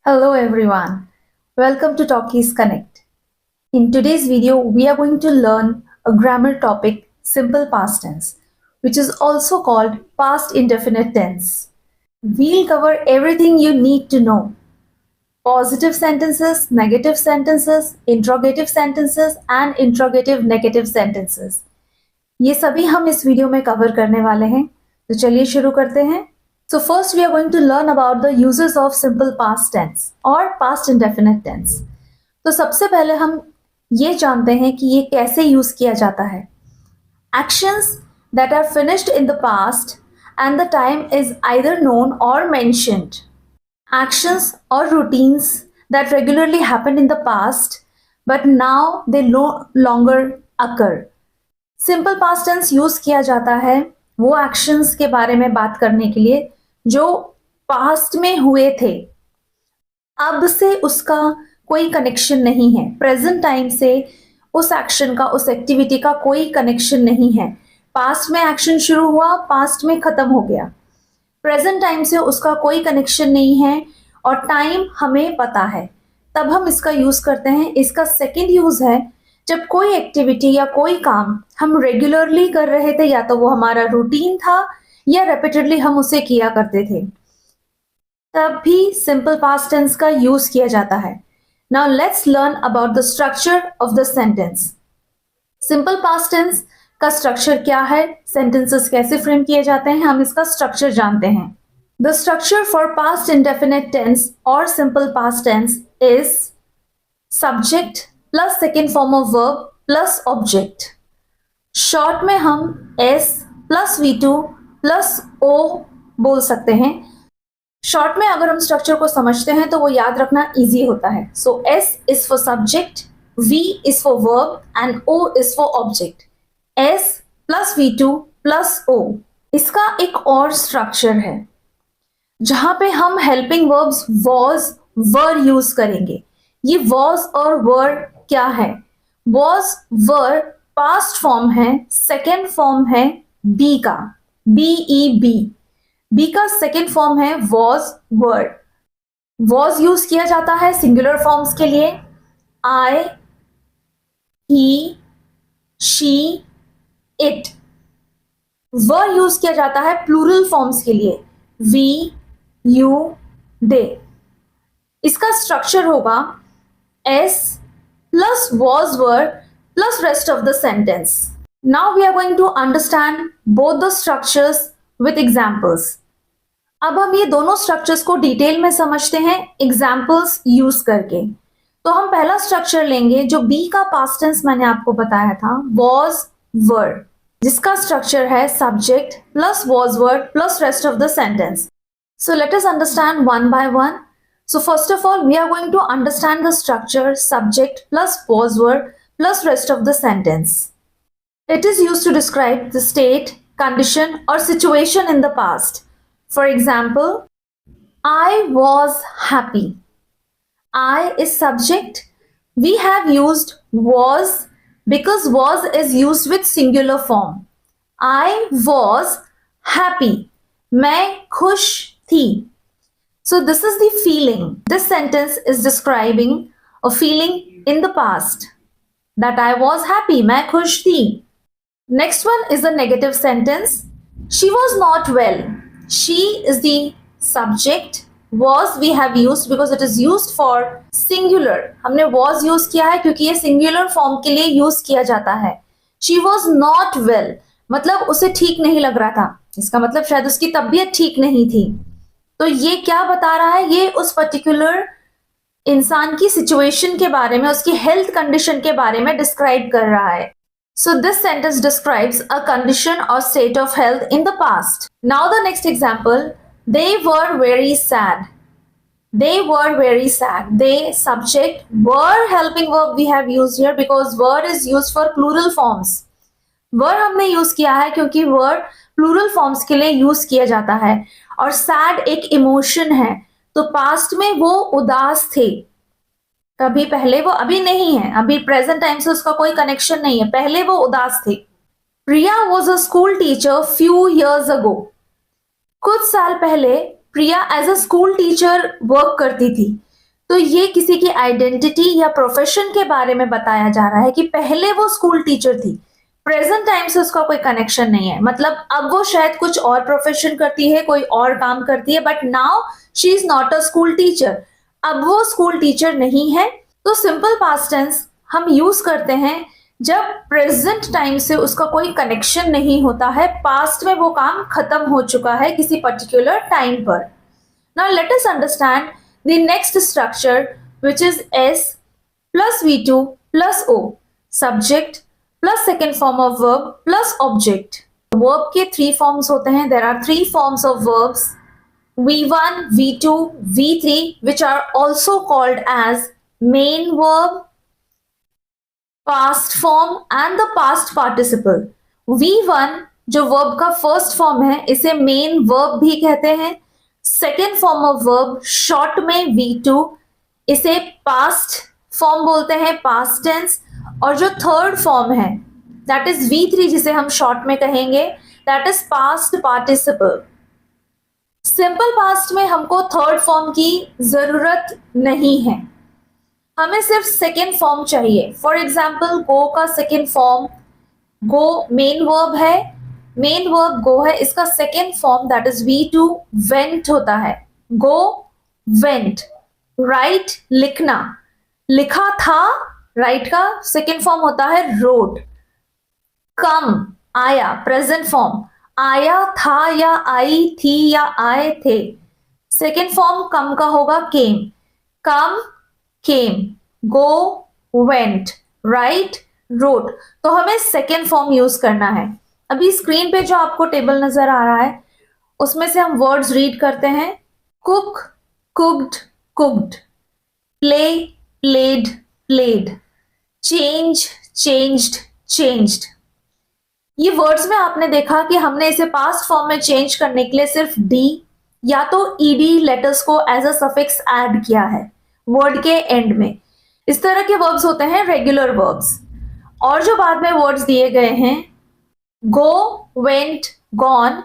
Hello everyone, welcome to Talkies Connect. In today's video, we are going to learn a grammar topic, simple past tense, which is also called past indefinite tense. We'll cover everything you need to know. Positive sentences, negative sentences, interrogative sentences and interrogative negative sentences. ये सभी हम इस video में cover करने वाले हैं, तो चलिए शुरू करते हैं. So first we are going to learn about the uses of simple past tense और past indefinite tense. तो सबसे पहले हम ये जानते हैं कि ये कैसे यूज किया जाता है. Actions that are finished in the past and the time is either known or mentioned. Actions or routines that regularly happened in the past but now they no longer occur. Simple past tense use किया जाता है वो actions के बारे में बात करने के लिए जो पास्ट में हुए थे, अब से उसका कोई कनेक्शन नहीं है. प्रेजेंट टाइम से उस एक्शन का, उस एक्टिविटी का कोई कनेक्शन नहीं है. पास्ट में एक्शन शुरू हुआ, पास्ट में खत्म हो गया. प्रेजेंट टाइम से उसका कोई कनेक्शन नहीं है और टाइम हमें पता है, तब हम इसका यूज करते हैं. इसका सेकेंड यूज है जब कोई एक्टिविटी या कोई काम हम रेगुलरली कर रहे थे, या तो वो हमारा रूटीन था या रिपीटेडली हम उसे किया करते थे, तब भी सिंपल पास्ट टेंस का यूज किया जाता है. Now let's learn about the structure of the sentence. Simple past tense का स्ट्रक्चर क्या है, सेंटेंसेस कैसे फ्रेम किए जाते हैं, हम इसका स्ट्रक्चर जानते हैं. The structure for past indefinite tense और simple past tense is subject plus second form of verb plus object. Short में हम S plus V2 plus O बोल सकते हैं. शॉर्ट में अगर हम स्ट्रक्चर को समझते हैं तो वो याद रखना इजी होता है. सो S is for subject, V is for verb and O is for object. S plus V2 plus O. इसका एक और स्ट्रक्चर है जहां पे हम helping verbs was were use करेंगे. ये वॉज और वर क्या है? वॉज वर पास्ट फॉर्म है, सेकेंड फॉर्म है बी का, BEB. बी का सेकेंड फॉर्म है वॉज वर. वॉज यूज किया जाता है सिंगुलर फॉर्म्स के लिए, आई, ही, शी, इट. वर यूज किया जाता है प्लूरल फॉर्म्स के लिए, वी, यू, दे. इसका स्ट्रक्चर होगा S plus was were plus rest of the sentence. Now we are going to understand both the structures with examples. अब हम ये दोनों स्ट्रक्चर्स को डिटेल में समझते हैं एग्जाम्पल्स यूज करके. तो हम पहला स्ट्रक्चर लेंगे जो बी का पास्ट टेंस मैंने आपको बताया था, was were, जिसका स्ट्रक्चर है subject plus was were plus rest of the sentence. So let us understand one by one. So first of all, we are going to understand the structure subject plus was were plus rest of the sentence. It is used to describe the state, condition or situation in the past. For example, I was happy. I is subject. We have used was because was is used with singular form. I was happy. मैं खुश थी. So this is the feeling. This sentence is describing a feeling in the past. That I was happy. मैं खुश थी. Next one is a negative sentence. She was not well. She is the subject. Was we have used because it is used for singular. हमने was use किया है क्योंकि ये singular form के लिए use किया जाता है. She was not well. मतलब उसे ठीक नहीं लग रहा था. इसका मतलब शायद उसकी तबीयत ठीक नहीं थी. तो ये क्या बता रहा है? ये उस पर्टिकुलर इंसान की सिचुएशन के बारे में, उसकी हेल्थ कंडीशन के बारे में डिस्क्राइब कर रहा है. So this sentence describes a condition और state of health in the past. Now the next example, they were very sad. They were very sad. They subject, were helping verb we have used here because were is used for plural forms. were हमने use किया है क्योंकि were plural forms के लिए use किया जाता है और सैड एक इमोशन है, तो पास्ट में वो उदास थे. कभी पहले, वो अभी नहीं है, अभी प्रेजेंट टाइम से उसका कोई कनेक्शन नहीं है, पहले वो उदास थे. Priya was a school teacher few years ago. कुछ साल पहले Priya as a school teacher work करती थी. तो ये किसी की आइडेंटिटी या प्रोफेशन के बारे में बताया जा रहा है कि पहले वो स्कूल टीचर थी, प्रेजेंट टाइम से उसका कोई कनेक्शन नहीं है, मतलब अब वो शायद कुछ और प्रोफेशन करती है, कोई और काम करती है, but now she is not a school teacher, अब वो स्कूल टीचर नहीं है। तो सिंपल पास्ट टेंस हम यूज करते हैं जब प्रेजेंट टाइम से उसका कोई कनेक्शन नहीं होता है, पास्ट में वो काम खत्म हो चुका है किसी पर्टिकुलर टाइम पर। Now let us understand the next structure which is S plus V2 plus O, subject plus second form of verb plus object। verb के 3 forms होते हैं, there are 3 forms of verbs V1, V2, V3 which are also called as main verb, past form and the past participle। V1 जो verb का first form है इसे main verb भी कहते हैं, second form of verb short में V2 इसे past form बोलते हैं, पास्ट टेंस, और जो थर्ड फॉर्म है दैट इज V3 जिसे हम शॉर्ट में कहेंगे that is past participle. Simple past में हमको थर्ड फॉर्म की जरूरत नहीं है, हमें सिर्फ सेकेंड फॉर्म चाहिए। फॉर एग्जाम्पल गो का सेकेंड फॉर्म, गो मेन वर्ब है, मेन वर्ब गो है, इसका second form that is V2 went होता है, गो वेंट। राइट लिखना, लिखा था, राइट का सेकेंड फॉर्म होता है रोड। कम आया, प्रेजेंट फॉर्म, आया था या आई थी या आए थे, सेकेंड फॉर्म कम का होगा केम, कम केम, गो वेंट, राइट रोड। तो हमें सेकेंड फॉर्म यूज करना है। अभी स्क्रीन पे जो आपको टेबल नजर आ रहा है उसमें से हम वर्ड्स रीड करते हैं। Cook cooked cooked, play played played, change changed changed. ये वर्ड्स में आपने देखा कि हमने इसे पास्ट फॉर्म में चेंज करने के लिए सिर्फ डी या तो ईडी लेटर्स को एज अ सफिक्स ऐड किया है वर्ड के एंड में। इस तरह के वर्ब्स होते हैं रेगुलर वर्ब्स। और जो बाद में वर्ड्स दिए गए हैं go went gone,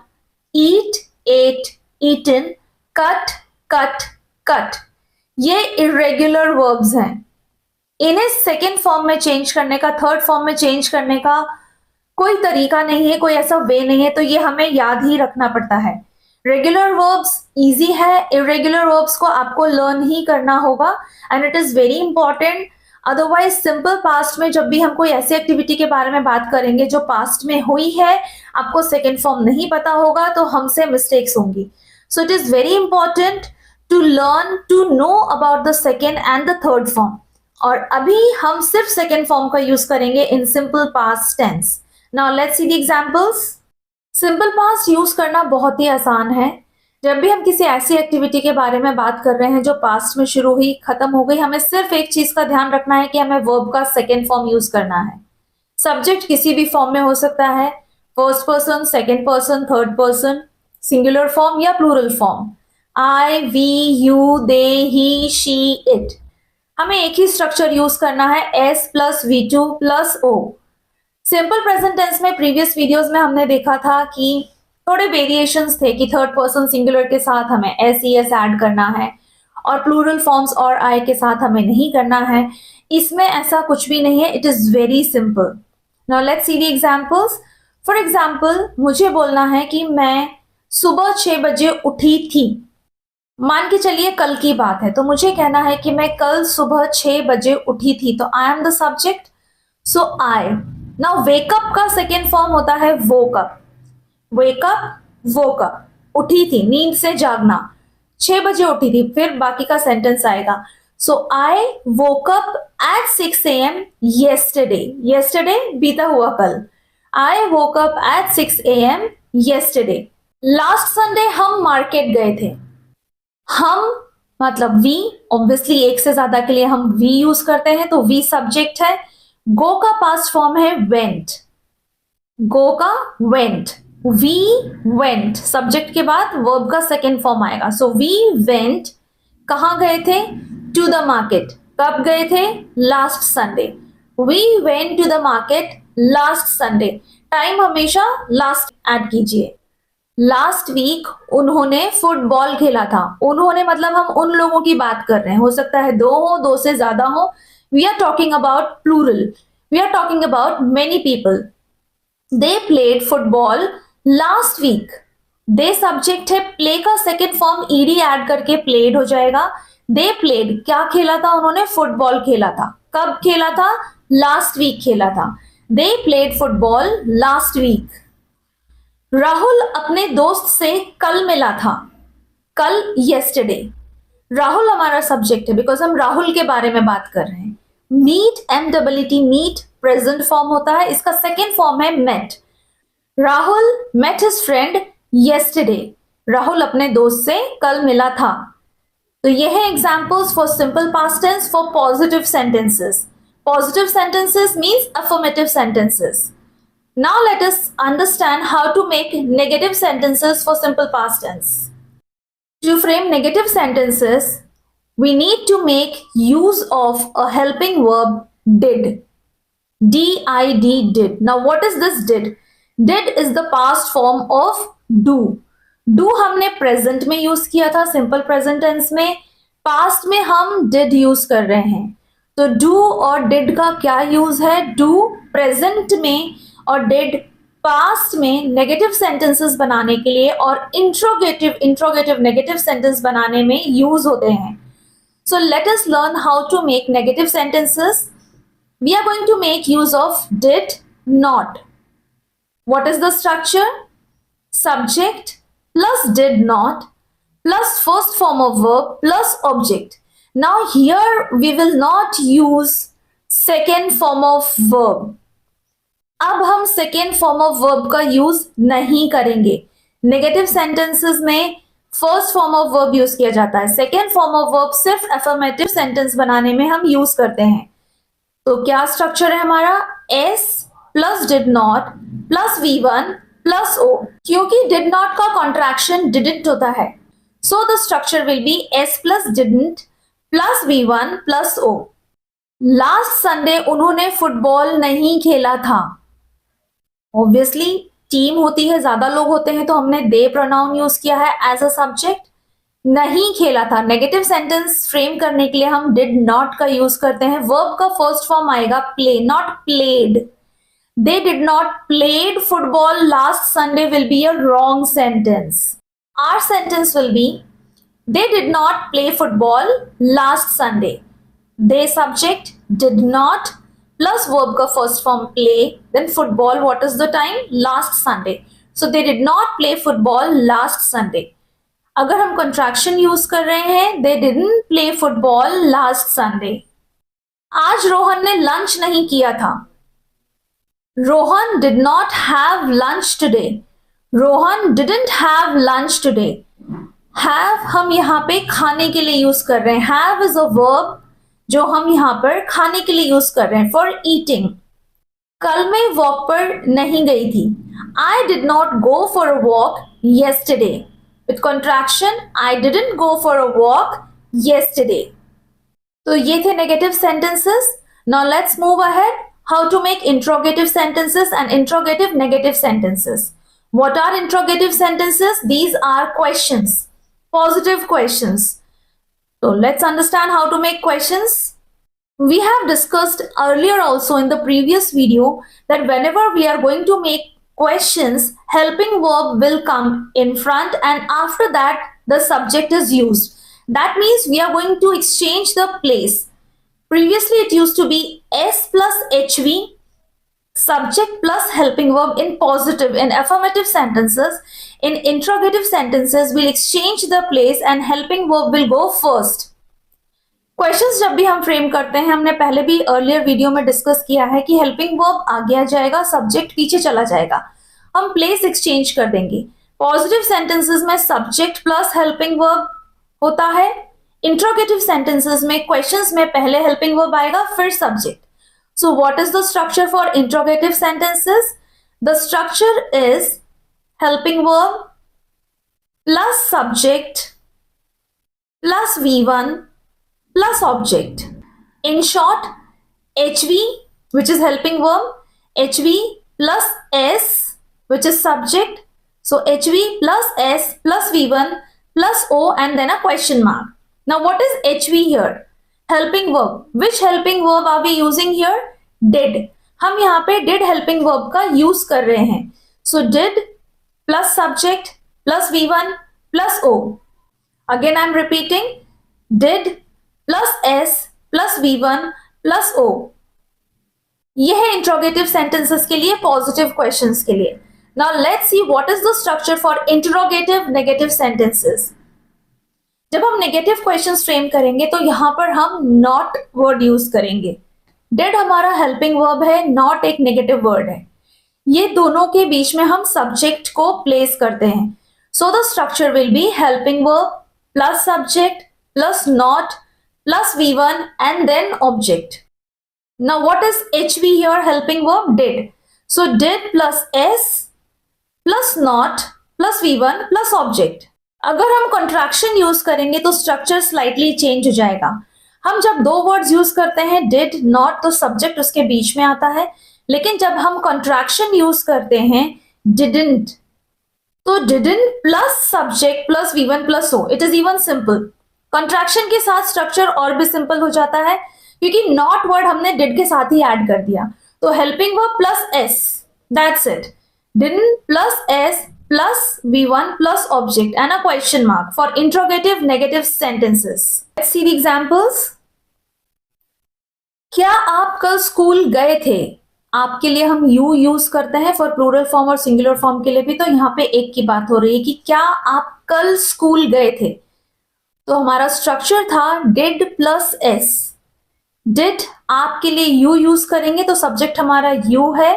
eat ate eaten, cut cut cut, ये इरेगुलर वर्ब्स हैं। इन्हें सेकेंड फॉर्म में चेंज करने का, थर्ड फॉर्म में चेंज करने का कोई तरीका नहीं है, कोई ऐसा वे नहीं है, तो ये हमें याद ही रखना पड़ता है। रेगुलर वर्ब्स इजी है, इरेगुलर वर्ब्स को आपको लर्न ही करना होगा and it is very important. Otherwise simple past में जब भी हम कोई ऐसी एक्टिविटी के बारे में बात करेंगे जो पास्ट में हुई है, आपको सेकेंड फॉर्म नहीं पता होगा तो हमसे मिस्टेक्स होंगी। So it is very important to learn to know about the second and the third form. और अभी हम सिर्फ सेकेंड फॉर्म का यूज करेंगे in simple past tense. Now let's see the examples. Simple past use करना बहुत ही आसान है। जब भी हम किसी ऐसी एक्टिविटी के बारे में बात कर रहे हैं जो पास्ट में शुरू हुई खत्म हो गई, हमें सिर्फ एक चीज का ध्यान रखना है कि हमें वर्ब का सेकेंड फॉर्म यूज करना है। सब्जेक्ट किसी भी फॉर्म में हो सकता है, first person, second person, third person, singular form या plural form, I we you they he she it. हमें एक ही स्ट्रक्चर यूज करना है, S plus V2 plus O. Simple present tense में प्रीवियस वीडियोस में हमने देखा था कि थोड़े वेरिएशंस थे कि थर्ड पर्सन सिंगुलर के साथ हमें एस ई एस ऐड करना है और प्लूरल फॉर्म्स और आई के साथ हमें नहीं करना है। इसमें ऐसा कुछ भी नहीं है, it is very simple. Now let's see the examples. For example मुझे बोलना है कि मैं सुबह 6 बजे उठी थी। मान के चलिए कल की बात है, तो मुझे कहना है कि मैं कल सुबह 6 बजे उठी थी, तो I am the subject, so I. Now wake up का सेकेंड फॉर्म होता है वोकअप, वेकअप वोकअप, उठी थी, नींद से जागना, 6 बजे उठी थी, फिर बाकी का सेंटेंस आएगा। So I woke up at 6 AM yesterday, yesterday बीता हुआ कल, I woke up at 6 AM yesterday। Last Sunday हम मार्केट गए थे। हम मतलब वी, ऑब्वियसली एक से ज्यादा के लिए हम वी यूज करते हैं, तो वी सब्जेक्ट है। गो का पास्ट फॉर्म है वेंट, गो का वेंट, वी वेंट, सब्जेक्ट के बाद वर्ब का सेकेंड फॉर्म आएगा। सो वी वेंट, कहां गए थे, टू द मार्केट, कब गए थे, last Sunday, we went to the market last Sunday. Time हमेशा लास्ट ऐड कीजिए, लास्ट वीक उन्होंने फुटबॉल खेला था। उन्होंने मतलब हम उन लोगों की बात कर रहे हैं, हो सकता है दो हो, दो से ज्यादा हो। We are talking about plural, we are talking about many people. They played football last week. They subject है, प्ले का सेकेंड फॉर्म ईडी ऐड करके प्लेड हो जाएगा। दे प्लेड, क्या खेला था उन्होंने? फुटबॉल खेला था। कब खेला था? लास्ट वीक खेला था। They played football last week. Rahul अपने दोस्त से कल मिला था। कल, येस्टरडे। राहुल हमारा सब्जेक्ट है बिकॉज हम राहुल के बारे में बात कर रहे हैं। Meet, MWT, meet present form होता है, इसका सेकेंड फॉर्म है met. Rahul met his friend yesterday। Rahul अपने दोस्त से कल मिला था। तो ये है examples for simple past tense for positive sentences. Positive sentences means affirmative sentences. Now let us understand how to make negative sentences for simple past tense. To frame negative sentences, we need to make use of a helping verb did. D-I-D, did. Now what is this did? Did is the past form of do. Do हमने present में use किया था, simple present tense में। past में हम did use कर रहे हैं। तो do और did का क्या use है? do present में और did past में नेगेटिव सेंटेंसेस बनाने के लिए और इंट्रोगेटिव नेगेटिव सेंटेंस बनाने में यूज होते हैं। So let us learn how to make negative sentences. We are going to make use of did not. What is the structure? Subject plus did not plus first form of verb plus object. Now here we will not use second form of verb. अब हम second form of verb का use नहीं करेंगे। Negative sentences में first form of verb use किया जाता है। Second form of verb सिर्फ अफर्मेटिव सेंटेंस बनाने में हम यूज करते हैं। तो क्या स्ट्रक्चर है हमारा? S plus did not plus V1 plus O. क्योंकि डिड नॉट का कॉन्ट्रैक्शन डिडंट होता है, so the structure will be S plus didn't plus V1 plus O. Last Sunday उन्होंने फुटबॉल नहीं खेला था। ऑब्वियसली टीम होती है, ज्यादा लोग होते हैं, तो हमने दे प्रोनाउन यूज किया है एज अ सब्जेक्ट। नहीं खेला था, नेगेटिव सेंटेंस फ्रेम करने के लिए हम डिड नॉट का यूज करते हैं। वर्ब का फर्स्ट फॉर्म आएगा play, not played. They did not played football last Sunday will be a wrong sentence. Our sentence will be they did not play football last Sunday. They subject, did not plus verb का first form play, then football, what is the time? Last Sunday. So they did not play football last Sunday. अगर हम contraction use कर रहे हैं, they didn't play football last Sunday. आज रोहन ने lunch नहीं किया था। Rohan did not have lunch today. Rohan didn't have lunch today. Have हम यहाँ पे खाने के लिए use कर रहे हैं। Have is a verb जो हम यहाँ पर खाने के लिए यूज कर रहे हैं, फॉर ईटिंग। कल मैं वॉक पर नहीं गई थी। I did not go for a walk yesterday. With contraction, I didn't go for a walk yesterday. तो ये थे negative sentences. Now let's move ahead how to make interrogative sentences and interrogative negative sentences. What are interrogative sentences? These are questions, positive questions. So let's understand how to make questions. We have discussed earlier also in the previous video that whenever we are going to make questions, helping verb will come in front and after that the subject is used. That means we are going to exchange the place. Previously it used to be S plus HV, subject plus helping verb in positive, in affirmative sentences. In interrogative sentences, we'll exchange the place and helping verb will go first. Questions जब भी हम frame करते हैं, हमने पहले भी earlier video में discuss किया है कि हेल्पिंग वर्ब आगे आ जाएगा, सब्जेक्ट पीछे चला जाएगा, हम प्लेस एक्सचेंज कर देंगे। पॉजिटिव सेंटेंसेस में सब्जेक्ट प्लस हेल्पिंग वर्ब होता है। इंट्रोगेटिव सेंटेंसेस में क्वेश्चंस में पहले हेल्पिंग वर्ब आएगा फिर subject. So what is the structure for interrogative sentences? The structure is helping verb plus subject plus V1 plus object. In short, HV, which is helping verb, HV plus S, which is subject, So HV plus S plus V1 plus O and then a question mark. Now what is HV here? Helping verb. Which helping verb are we using here? Did. हम यहाँ पे did helping verb का use कर रहे हैं. So did plus subject plus V1 plus O. Again I'm repeating. Did plus S plus V1 plus O. ये है interrogative sentences के लिए, पॉजिटिव क्वेश्चंस के लिए. Now let's see what is the structure for interrogative negative sentences. जब हम negative questions frame करेंगे तो यहां पर हम नॉट वर्ड यूज करेंगे. डेड हमारा हेल्पिंग वर्ब है, नॉट एक नेगेटिव वर्ड है. ये दोनों के बीच में हम सब्जेक्ट को प्लेस करते हैं. सो the structure will be helping verb plus subject plus not plus V1 and then object. Now what is HV here? Helping verb did. So did plus S plus not plus V1 plus object. अगर हम contraction use करेंगे तो structure slightly change हो जाएगा. हम जब दो words use करते हैं did not तो सब्जेक्ट उसके बीच में आता है, लेकिन जब हम contraction यूज करते हैं didn't तो didn't plus subject plus V1 plus O. It is even simple. contraction के साथ स्ट्रक्चर और भी सिंपल हो जाता है क्योंकि नॉट वर्ड हमने डिड के साथ ही ऐड कर दिया. तो helping verb plus S, that's it. Didn't plus S plus V1 plus object and a question mark for interrogative negative sentences. Let's see the examples. क्या आप कल स्कूल गए थे? आपके लिए हम यू यूज करते हैं फॉर प्लूरल फॉर्म और सिंगुलर फॉर्म के लिए भी. तो यहाँ पे एक की बात हो रही है कि क्या आप कल स्कूल गए थे. तो हमारा स्ट्रक्चर था डिड प्लस एस. डिड आपके लिए यू यूज करेंगे तो सब्जेक्ट हमारा यू है,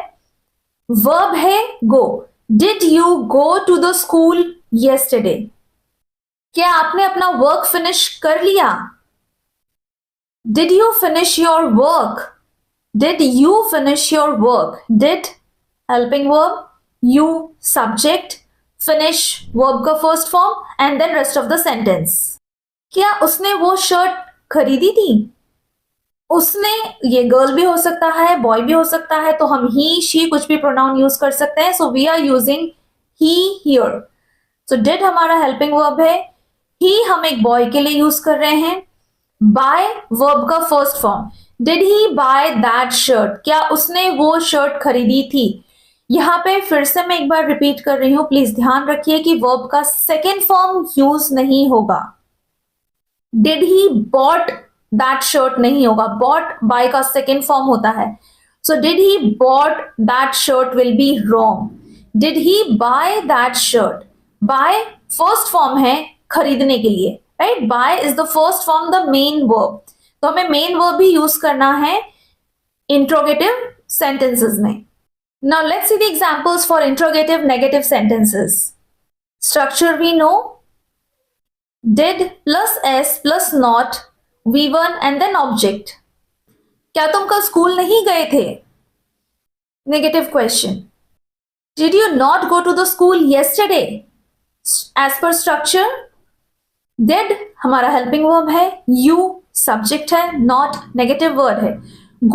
वर्ब है go. Did you go to the school yesterday? क्या आपने अपना वर्क फिनिश कर लिया? Did you finish your work? Did you finish your work? Did helping verb, you subject, finish verb का first form and then rest of the sentence. क्या उसने वो shirt खरीदी थी? उसने, ये गर्ल भी हो सकता है, बॉय भी हो सकता है, तो हम ही शी कुछ भी प्रोनाउन यूज कर सकते हैं. So we are using he here. So did हमारा हेल्पिंग वर्ब है, ही हम एक बॉय के लिए यूज कर रहे हैं. बाय वर्ब का first form. Did he buy that shirt? क्या उसने वो शर्ट खरीदी थी? यहाँ पे फिर से मैं एक बार रिपीट कर रही हूं, प्लीज ध्यान रखिए कि वर्ब का सेकेंड फॉर्म यूज नहीं होगा. Did he bought that shirt नहीं होगा, बॉट बाय का सेकेंड फॉर्म होता है. So did he bought that shirt will be wrong. Did he buy that shirt? Buy first form है खरीदने के लिए, right. Buy is the first form, the main verb. तो हमें मेन वर्ब भी यूज करना है इंट्रोगेटिव सेंटेंसेस में. Now let's see the examples for interrogative negative sentences. Structure we know. Did plus S plus not V1 and then object. क्या तुम कल school नहीं गए थे? Negative question. Did you not go to the school yesterday? As per structure, did हमारा helping verb है, you subject है, not negative word है,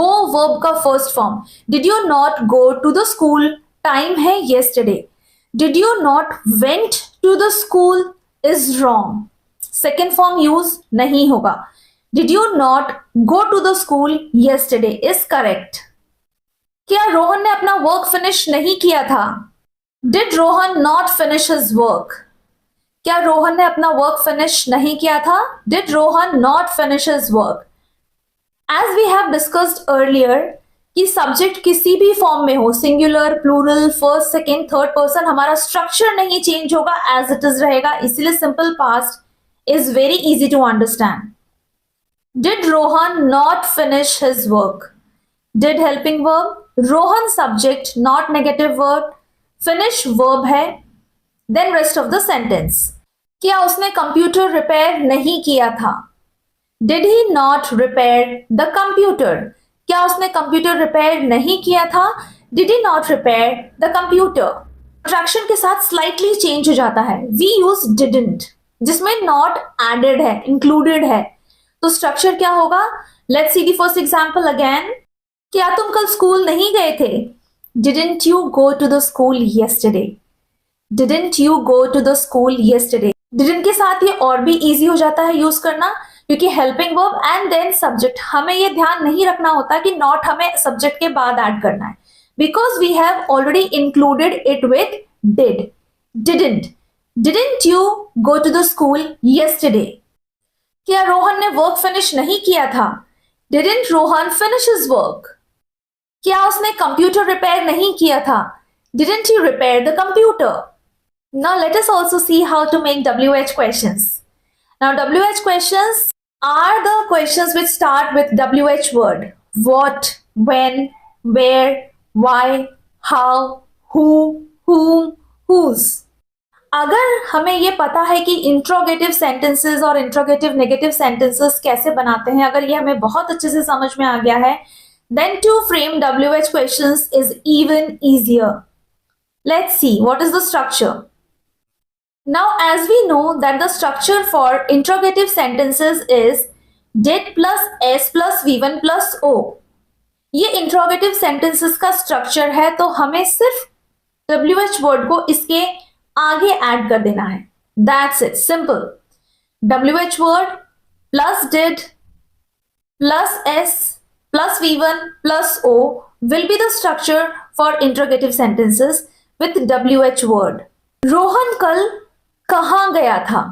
go verb का first form. Did you not go to the school? Time है yesterday. Did you not went to the school is wrong. Second form use नहीं होगा. Did you not go to the school yesterday is correct. क्या रोहन ने अपना work finish नहीं किया था? Did Rohan not finish his work? क्या रोहन ने अपना वर्क फिनिश नहीं किया था? Did Rohan not finish his work? As we have discussed earlier कि सब्जेक्ट किसी भी फॉर्म में हो, singular, plural, first, second, third person, हमारा स्ट्रक्चर नहीं चेंज होगा, एज इट इज रहेगा. इसीलिए simple past is very easy to understand. Did Rohan not finish his work? Did helping verb, Rohan subject, not negative word, finish verb है, then rest of the sentence. क्या उसने computer repair नहीं किया था? Did he not repair the computer? क्या उसने computer repair नहीं किया था? Did he not repair the computer? Contraction के साथ slightly change हो जाता है. We use didn't जिसमें नॉट एडेड है, इंक्लूडेड है. तो स्ट्रक्चर क्या होगा? Let's see the first example again. क्या तुम कल स्कूल नहीं गए थे? Didn't you go to the school yesterday? Didn't you go to the school yesterday? Didn't के साथ ये और भी easy हो जाता है यूज करना, क्योंकि helping verb and then subject, हमें ये ध्यान नहीं रखना होता कि not हमें subject के बाद ऐड करना है, because we have already included it with did. Didn't you go to the school yesterday? क्या रोहन ने वर्क फिनिश नहीं किया था? Didn't Rohan finish his work? क्या उसने कंप्यूटर रिपेयर नहीं किया था? Didn't he repair the computer? Now let us also see how to make WH questions. Now WH questions are the questions which start with WH word. What, when, where, why, how, who, whom, whose. अगर हमें ये पता है कि interrogative sentences और interrogative negative sentences कैसे बनाते हैं, अगर ये हमें बहुत अच्छे से समझ में आ गया है, then to frame WH questions is even easier. Let's see what is the structure. Now, as we know that the structure for interrogative sentences is did plus S plus V1 plus O. ये interrogative sentences का structure है, तो हमें सिर्फ WH word को इसके आगे add कर देना है. That's it, simple. WH word plus did plus S plus V1 plus O will be the structure for interrogative sentences with WH word. Rohan कल कहाँ गया था?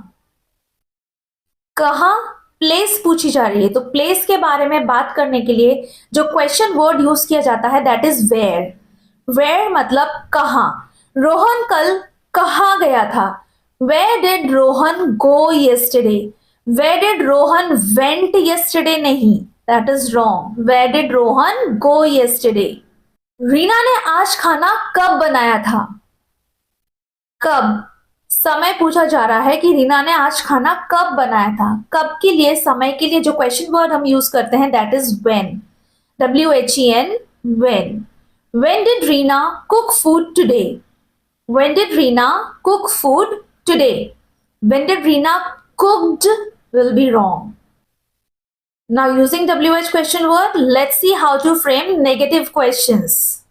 कहाँ प्लेस पूछी जा रही है, तो प्लेस के बारे में बात करने के लिए जो क्वेश्चन वर्ड यूज किया जाता है दैट इज वेयर. वेयर मतलब कहाँ. रोहन कल कहाँ गया था? Where did Rohan go yesterday? Where did Rohan went yesterday? नहीं, that is wrong. Where did Rohan go yesterday? Reena ने आज खाना कब बनाया था? कब समय पूछा जा रहा है कि रीना ने आज खाना कब बनाया था. कब के लिए, समय के लिए जो क्वेश्चन वर्ड हम यूज करते हैं that is when. WHEN, when. When did Reena cook food today? When did Reena cook food today? When did Reena cooked will be wrong. Now using WH question word, let's see how to frame negative questions.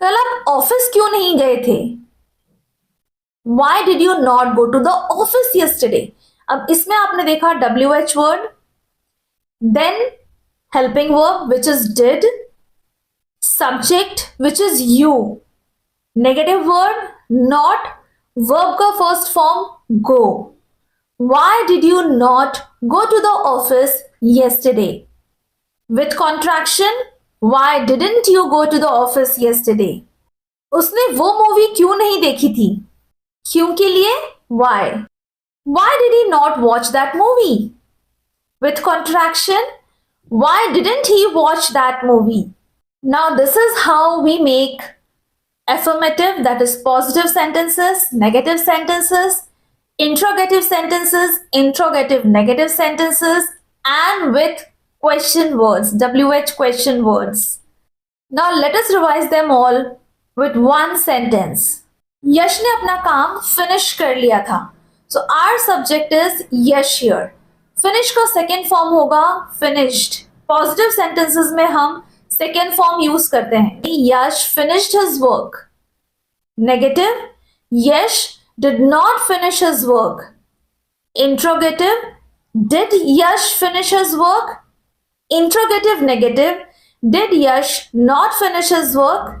कल आप office क्यों नहीं गए थे? Why did you not go to the office yesterday? अब इसमें आपने देखा WH word, then helping verb which is did, subject which is you, negative word not, verb का first form go. Why did you not go to the office yesterday? With contraction, why didn't you go to the office yesterday? उसने वो movie क्यों नहीं देखी थी? क्यों के लिए why. Why did he not watch that movie? With contraction, why didn't he watch that movie? Now this is how we make affirmative, that is positive sentences, negative sentences, interrogative sentences, interrogative negative sentences, and with question words, WH question words. Now let us revise them all with one sentence. यश ने अपना काम finish कर लिया था. So our subject is Yash here. Finish का second form होगा finished. Positive sentences में हम second form यूज करते हैं. यश finished his work. Negative, Yash did not finish his work. Interrogative, did Yash finish his work? Interrogative negative, did Yash not finish his work?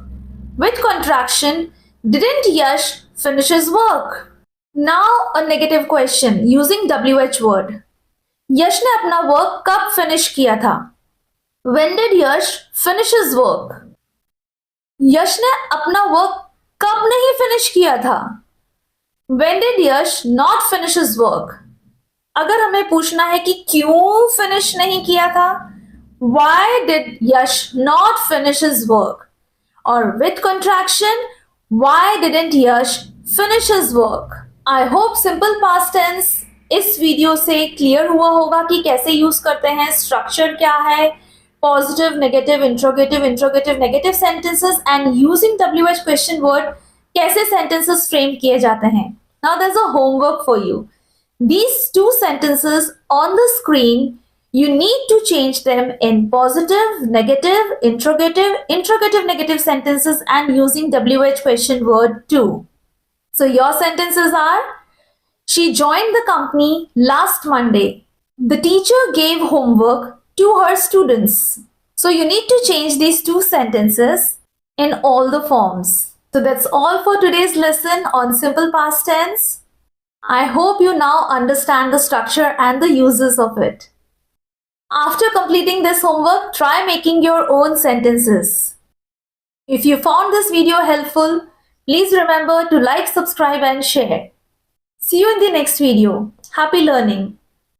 With contraction, didn't Yash finish his work? Now a negative question using WH word. यश ने अपना work कब finish किया था? When did Yash finish his work? यश ने अपना work कब नहीं finish किया था? When did Yash not finish his work? अगर हमें पूछना है कि क्यों फिनिश नहीं किया था, why did Yash not finish his work? और with contraction, why didn't Yash finish his work? I hope simple past tense इस वीडियो से क्लियर हुआ होगा कि कैसे यूज करते हैं, स्ट्रक्चर क्या है, positive, negative, interrogative, negative sentences and using WH question word कैसे सेंटेंसेस फ्रेम किए जाते हैं. Now there's a homework for you. These two sentences on the screen, you need to change them in positive, negative, interrogative, negative sentences and using WH question word too. So your sentences are: she joined the company last Monday. The teacher gave homework to her students. So you need to change these two sentences in all the forms. So that's all for today's lesson on simple past tense. I hope you now understand the structure and the uses of it. After completing this homework, try making your own sentences. If you found this video helpful, please remember to like, subscribe and share. See you in the next video. Happy learning!